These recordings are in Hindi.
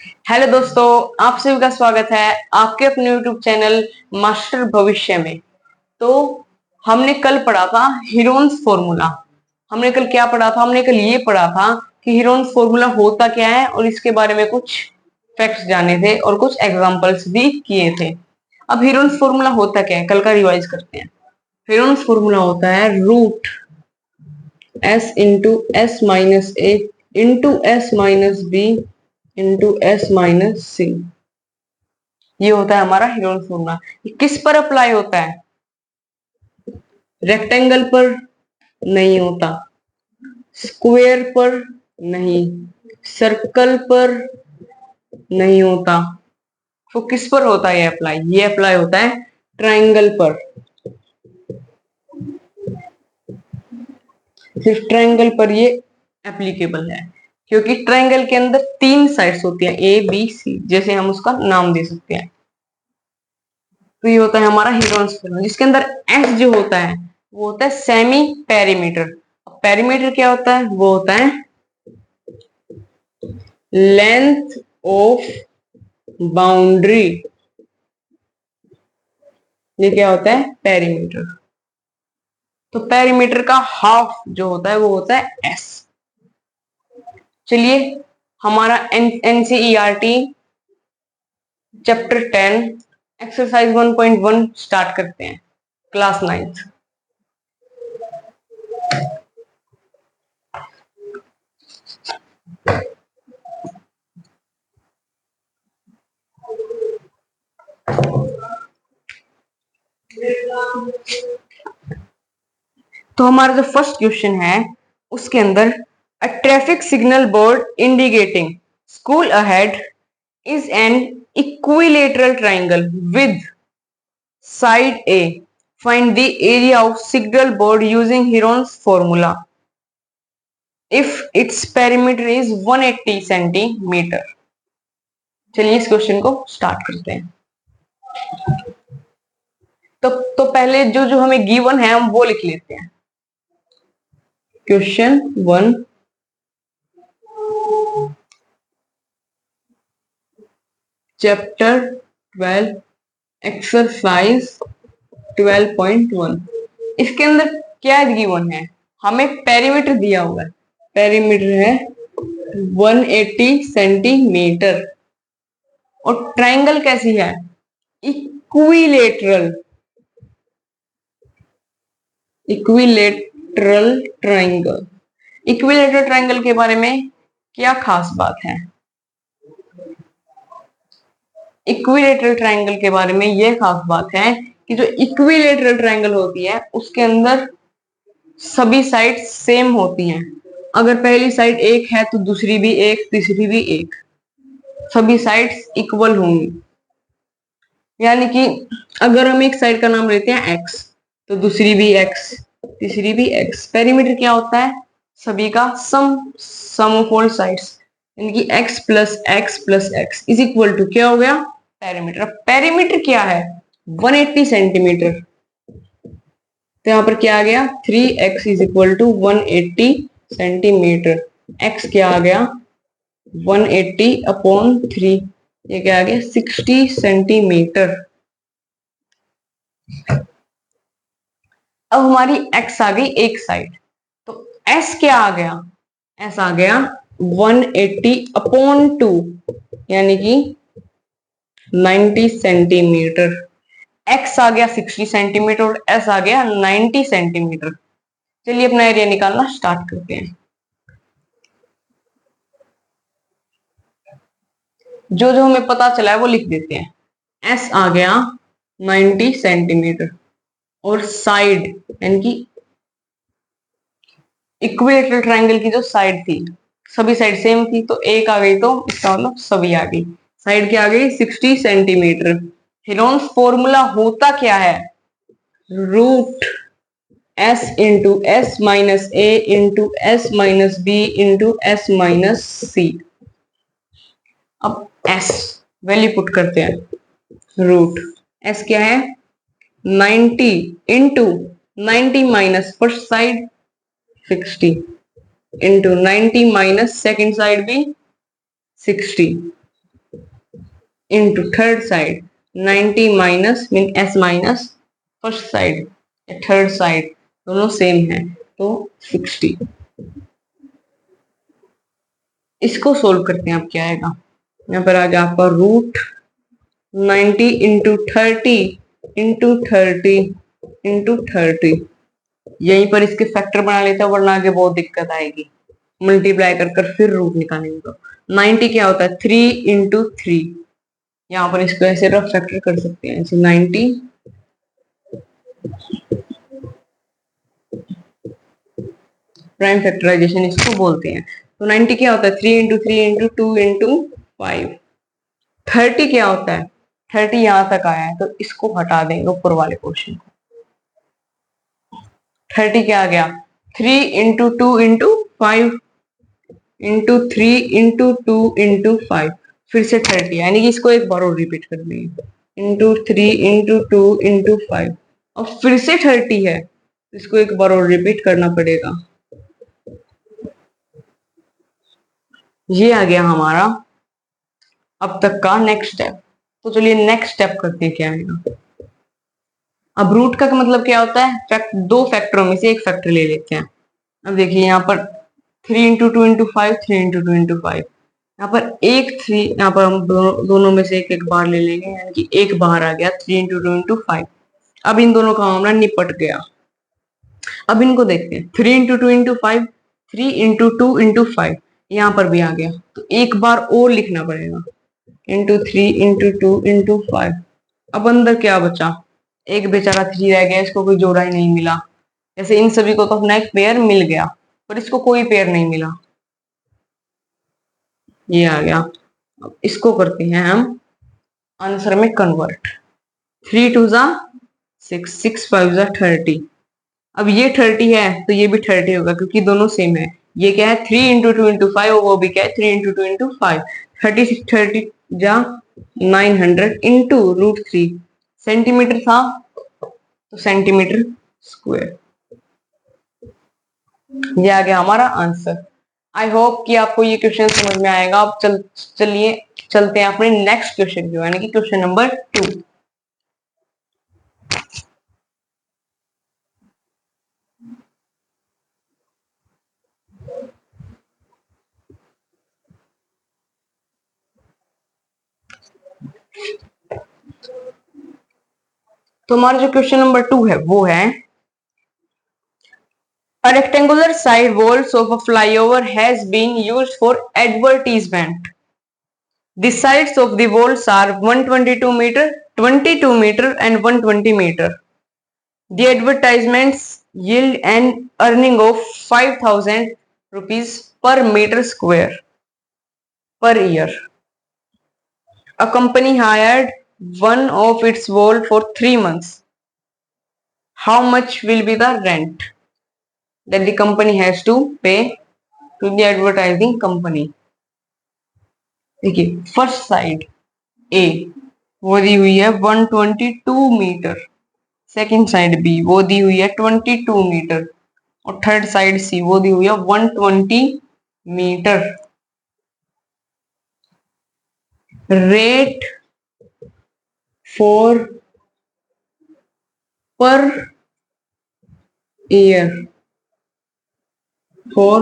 हेलो दोस्तों, आप सभी का स्वागत है आपके अपने यूट्यूब चैनल मास्टर भविष्य में। तो हमने कल पढ़ा था हीरोन्स फॉर्मूला। हमने कल क्या पढ़ा था? हमने कल ये पढ़ा था कि हीरोन्स फॉर्मूला होता क्या है और इसके बारे में कुछ फैक्ट्स जाने थे और कुछ एग्जांपल्स भी किए थे। अब हीरोन्स फॉर्मूला होता क्या है, कल का रिवाइज करते हैं। हीरोन्स फॉर्मूला होता है root s into s minus a into s minus b into s minus c. ये होता है हमारा हीरोन्स फॉर्मूला। ये किस पर अप्लाई होता है? रेक्टेंगल पर नहीं होता, स्क्वायर पर नहीं, सर्कल पर नहीं होता। तो किस पर होता है ये अप्लाई? ये अप्लाई होता है ट्रायंगल पर। सिर्फ ट्रायंगल पर ये एप्लीकेबल है, क्योंकि ट्रायंगल के अंदर तीन साइड्स होती हैं, ए बी सी, जैसे हम उसका नाम दे सकते हैं। तो ये होता है हमारा हीरोन्स फॉर्मूला, जिसके अंदर एस जो होता है वो होता है सेमी पेरीमीटर। पेरीमीटर क्या होता है? वो होता है लेंथ ऑफ बाउंड्री। ये क्या होता है? पेरीमीटर। तो पेरीमीटर का हाफ जो होता है वो होता है एस। चलिए हमारा एनसीईआरटी चैप्टर 10 एक्सरसाइज 1.1 स्टार्ट करते हैं, क्लास 9th। तो हमारा जो फर्स्ट क्वेश्चन है उसके अंदर a traffic signal board indicating school ahead is an equilateral triangle with side A. Find the area of signal board using Heron's formula if its perimeter is 180 centimetre. चलिए इस क्वेश्चन को स्टार्ट करते हैं। तो पहले जो जो हमें गिवन है हम वो लिख लेते हैं। Question 1, chapter 12 exercise 12.1। इसके अंदर क्या गिवन है? हमें पेरीमीटर दिया हुआ है। पेरीमीटर है 180 सेंटीमीटर। और ट्रायंगल कैसी है? Equilateral. Equilateral triangle. Equilateral triangle के बारे में क्या खास बात है? इक्विलेटरल ट्रायंगल के बारे में यह खास बात है कि जो इक्विलेटरल ट्रायंगल होती है उसके अंदर सभी साइड सेम होती हैं। अगर पहली साइड एक है तो दूसरी भी एक, तीसरी भी एक, सभी साइड्स इक्वल होंगी। यानी कि अगर हम एक साइड का नाम लेते हैं एक्स तो दूसरी भी एक्स, तीसरी भी एक्स। पेरीमीटर क्या होता है? सभी का सम ऑफ ऑल साइड्स, यानी कि X plus X plus X is equal to क्या हो गया? पेरीमीटर। अब पेरीमीटर क्या है? 180 सेंटीमीटर। तो यहां पर क्या आ गया? 3x is equal to 180 centimetre. x क्या आ गया? 180 अपॉन 3। ये क्या आ गया? 60 सेंटीमीटर। अब हमारी x आ गई एक साइड, तो s क्या आ गया? s आ गया 180 अपॉन 2, यानी कि 90 सेंटीमीटर। x आ गया 60 सेंटीमीटर और s आ गया 90 सेंटीमीटर। चलिए अपना एरिया निकालना स्टार्ट करते हैं। जो जो हमें पता चला है वो लिख देते हैं। s आ गया 90 सेंटीमीटर और साइड यानी कि इक्विलेटरल ट्रायंगल की जो साइड थी सभी साइड सेम थी, तो एक आ गई, तो इसका मतलब सभी आ गई। साइड क्या आ गई? 60 सेंटीमीटर। हेरोन्स फॉर्मूला होता क्या है? Root s into s minus a into s minus b into s minus c. अब एस वैल्यू पुट करते हैं। रूट एस क्या है? 90 into 90 minus first side 60 into 90 minus second side भी 60 into third side 90 minus mean S minus first side third side दोनों सेम है तो 60। इसको सोल्व करते हैं। अब क्या आएगा, यहाँ पर आ गया आपका रूट 90 इंटू 30 इंटू 30 इंटू 30। यहीं पर इसके फैक्टर बना लेते हैं वरना आगे बहुत दिक्कत आएगी। मल्टीप्लाई कर कर फिर रूट निकालेंगे तो 90 क्या होता है 3 इंटू 3। यहाँ पर इसको ऐसे रफ फैक्टर कर सकते हैं ऐसे 90 प्राइम फैक्टराइजेशन इसको बोलते हैं। तो 90 क्या होता है 3 इंटू 3 इंटू 2 इंटू 5। 30 क्या होता है 30 यहां तक आया है तो इसको हटा देंगे ऊपर वाले पोर्शन को। 30 क्या आ गया 3 into 2 into 5 into 3 into 2 into 5 फिर से 30 यानी कि इसको एक बार और रिपीट कर देंगे इंटू 3 इंटू 2 इंटू 5। अब फिर से 30 है इसको एक बार और रिपीट करना पड़ेगा। ये आ गया हमारा अब तक का नेक्स्ट स्टेप। तो चलिए नेक्स्ट स्टेप करते हैं क्या आएगा। अब रूट का मतलब क्या होता है दो फैक्टरों में से एक फैक्टर ले लेते हैं। अब देखिए यहाँ पर 3 इंटू 2 इंटू 5 3 इंटू 2 इंटू 5 यहाँ पर एक 3 यहाँ पर हम दोनों में से एक एक बार ले लेंगे यानी कि एक बाहर आ गया 3 इंटू 2 इंटू 5। अब इन दोनों का मामला निपट गया। अब इनको देखते हैं 3 इंटू 2 इंटू 5 3 इंटू 2 इंटू 5 यहाँ पर भी आ गया तो एक बार और लिखना पड़ेगा इंटू 3 इंटू 2 इंटू 5। अब अंदर क्या बचा एक बेचारा 3 रह गया इसको कोई जोड़ा ही नहीं मिला। जैसे इन सभी को तो अपना एक पेयर मिल गया पर इसको कोई पेयर नहीं मिला। ये आ गया। अब इसको करते हैं हम आंसर में कन्वर्ट 3 टू जा 6 6 5 जा 30। अब ये 30 है तो ये भी 30 होगा क्योंकि दोनों सेम है। ये क्या है 3 इंटू 2 इंटू 5 और वो भी क्या है 3 इंटू 2 इंटू 5 30 जा 900 इंटू रूट 3 सेंटीमीटर था तो सेंटीमीटर स्क्वायर। ये आ गया हमारा आंसर। आई होप कि आपको ये क्वेश्चन समझ में आएगा। अब चलिए चलते हैं अपने नेक्स्ट क्वेश्चन की यानी कि क्वेश्चन नंबर 2। तो हमारा जो क्वेश्चन नंबर 2 है वो है A rectangular side walls of a flyover has been used for advertisement. The sides of the walls are 122 meter, 22 meter and 120 meter. The advertisements yield an earning of 5,000 rupees per meter square per year. A company hired one of its wall for 3 months. How much will be the rent that the company has to pay to the advertising company? देखिए फर्स्ट साइड ए वो दी हुई है 122 मीटर, सेकंड साइड बी वो दी हुई है 22 मीटर और थर्ड साइड सी वो दी हुई है 120 metre. Rate for per year for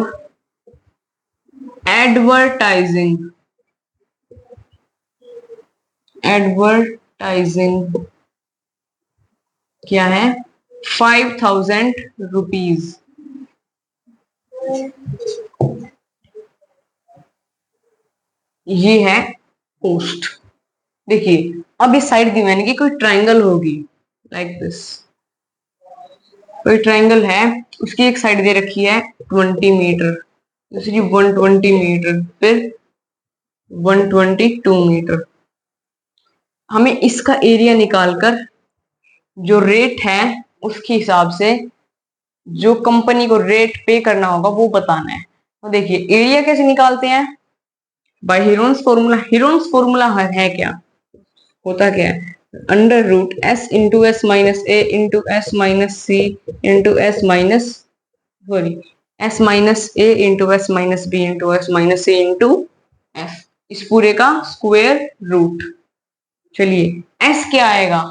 advertising क्या है 5,000 रुपीज। ये है पोस्ट। देखिए अब इस साइड दी यानी कि कोई ट्राइंगल होगी लाइक दिस। कोई ट्राइंगल है उसकी एक साइड दे रखी है 20 मीटर, दूसरी 120 मीटर, फिर 122 मीटर। हमें इसका एरिया निकालकर जो रेट है उसके हिसाब से जो कंपनी को रेट पे करना होगा वो बताना है। तो देखिए एरिया कैसे निकालते हैं by Heron's formula. Heron's formula है क्या, होता क्या है under root s into s minus a into s minus c into s minus sorry s minus a into s minus b into s minus c into f, इस पूरे का स्क्वायर रूट। चलिए एस क्या आएगा,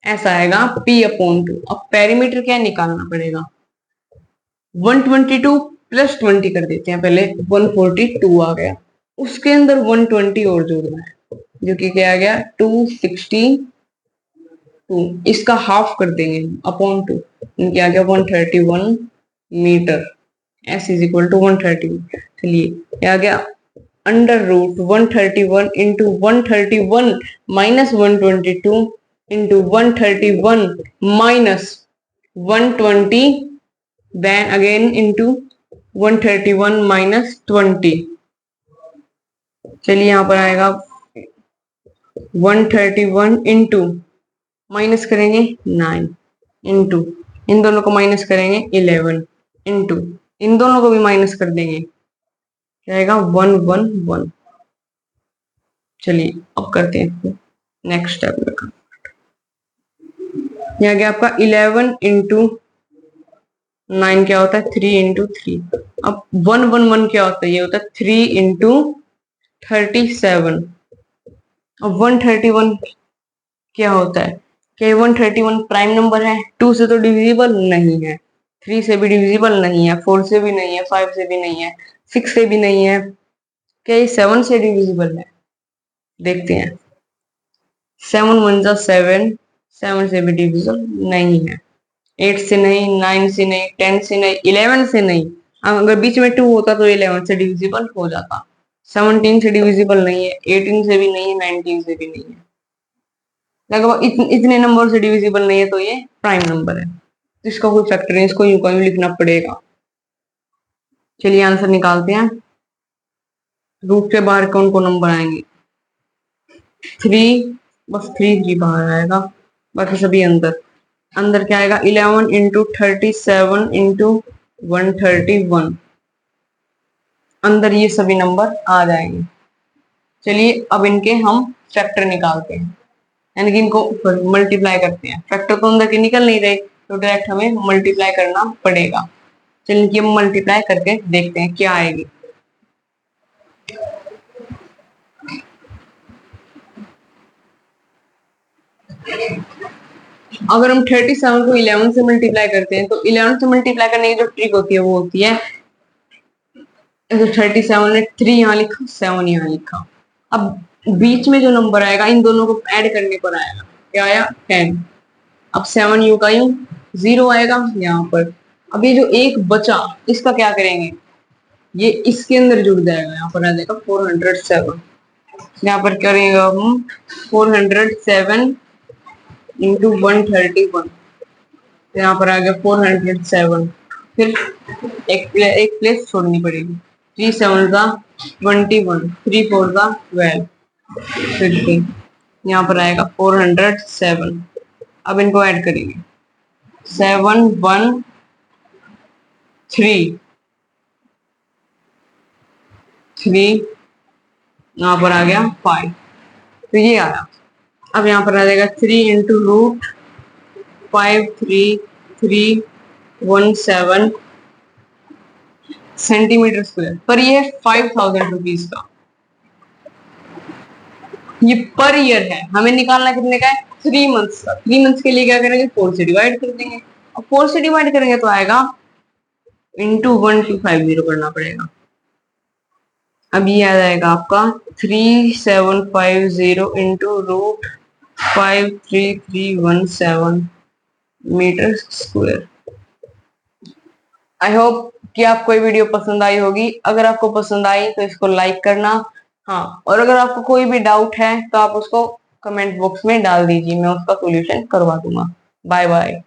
एस आएगा P/2। अब पेरीमीटर क्या निकालना पड़ेगा, 122 प्लस 20 कर देते हैं पहले, 142 आ गया, उसके अंदर 120 और जोड़ना है जो कि क्या आ गया 262, इसका हाफ कर देंगे अपॉन 2, क्या आ गया 131 metre. S is equal to 131। चलिए क्या आ गया under root 131 into 131 minus 122 into 131 minus 120 then again into 131 minus 20। चलिए यहां पर आएगा 131 इंटू माइनस करेंगे 9 इंटू इन दोनों को माइनस करेंगे 11 इंटू इन दोनों को भी माइनस कर देंगे, क्या आएगा 111। चलिए अब करते हैं नेक्स्ट स्टेप का। यहाँ गया आपका 11 इंटू 9 क्या होता है 3 इंटू 3। अब 111 क्या होता है, ये होता है 3 इंटू 37। अब 131 क्या होता है, क्या 131 प्राइम नंबर है, 2 से तो डिविजिबल नहीं है, 3 से भी डिविजिबल नहीं है, 4 से भी नहीं है, 5 से भी नहीं है, 6 से भी नहीं है, क्या ये 7 से डिविजिबल है, देखते हैं। 7 1 जा 7, 7 से भी डिविजिबल नहीं है, 8 से नहीं, 9 से नहीं, 10 से नहीं, 11 से नहीं। अगर बीच में 2 होता तो 11 से डिविजिबल हो जाता। 17 से डिविजिबल नहीं है, 18 से भी नहीं है, 19 से भी नहीं है, लगभग इतने नंबर से डिविजिबल नहीं है, तो ये प्राइम नंबर है, तो इसका कोई फैक्टर नहीं, इसको यूं का यूं लिखना पड़ेगा। चलिए आंसर निकालते हैं। रूट के बाहर कौन कौन नंबर आएंगे, 3, बस 3 बाहर आएगा, बाकी सभी अंदर। अंदर क्या आएगा 11 इंटू 37 इंटू 131, अंदर ये सभी नंबर आ जाएंगे। चलिए अब इनके हम फैक्टर निकालते हैं, यानी कि इनको मल्टीप्लाई करते हैं। फैक्टर तो अंदर के निकल नहीं रहे, तो डायरेक्ट हमें मल्टीप्लाई करना पड़ेगा। चलिए हम मल्टीप्लाई करके देखते हैं क्या आएगी। अगर हम 37 को 11 से मल्टीप्लाई करते हैं, तो 11 से मल्टीप्लाई करने की जो ट्रिक होती है वो होती है, तो 37 ने 3 यहाँ लिखा, 7 यहाँ लिखा, अब बीच में जो नंबर आएगा इन दोनों को ऐड करने पर आएगा, क्या आया 10। अब 7 यू का यू 0 आएगा यहाँ पर। अब ये जो एक बचा इसका क्या करेंगे, ये इसके अंदर जुड़ जाएगा, यहाँ पर आ जाएगा 407। यहाँ पर करेंगे हम 407 इंटू 131, यहाँ पर आ गया 407। फिर एक प्लेस छोड़नी पड़ेगी, 3 7 का 21, 3 4 का 12, फिर से यहाँ पर आएगा 407। अब इनको ऐड करेंगे 7 1 3 3, यहाँ पर आ गया 5, तो ये आया। अब यहाँ पर आ जाएगा 3 इंटू रूट 5317 सेंटीमीटर स्क्वायर, पर ये 5000 रुपीज का, ये पर ईयर है। हमें निकालना कितने का है 3 मंथ्स का। 3 मंथ्स के लिए क्या करेंगे 4 से डिवाइड कर देंगे, और 4 से डिवाइड करेंगे तो आएगा इंटू 1250 करना पड़ेगा। अब ये आ जाएगा आपका 3750 into root 53317 metre square. I hope कि आपको ये वीडियो पसंद आई होगी। अगर आपको पसंद आई तो इसको लाइक करना, हाँ, और अगर आपको कोई भी डाउट है तो आप उसको कमेंट बॉक्स में डाल दीजिए, मैं उसका सोल्यूशन करवा दूंगा। Bye bye.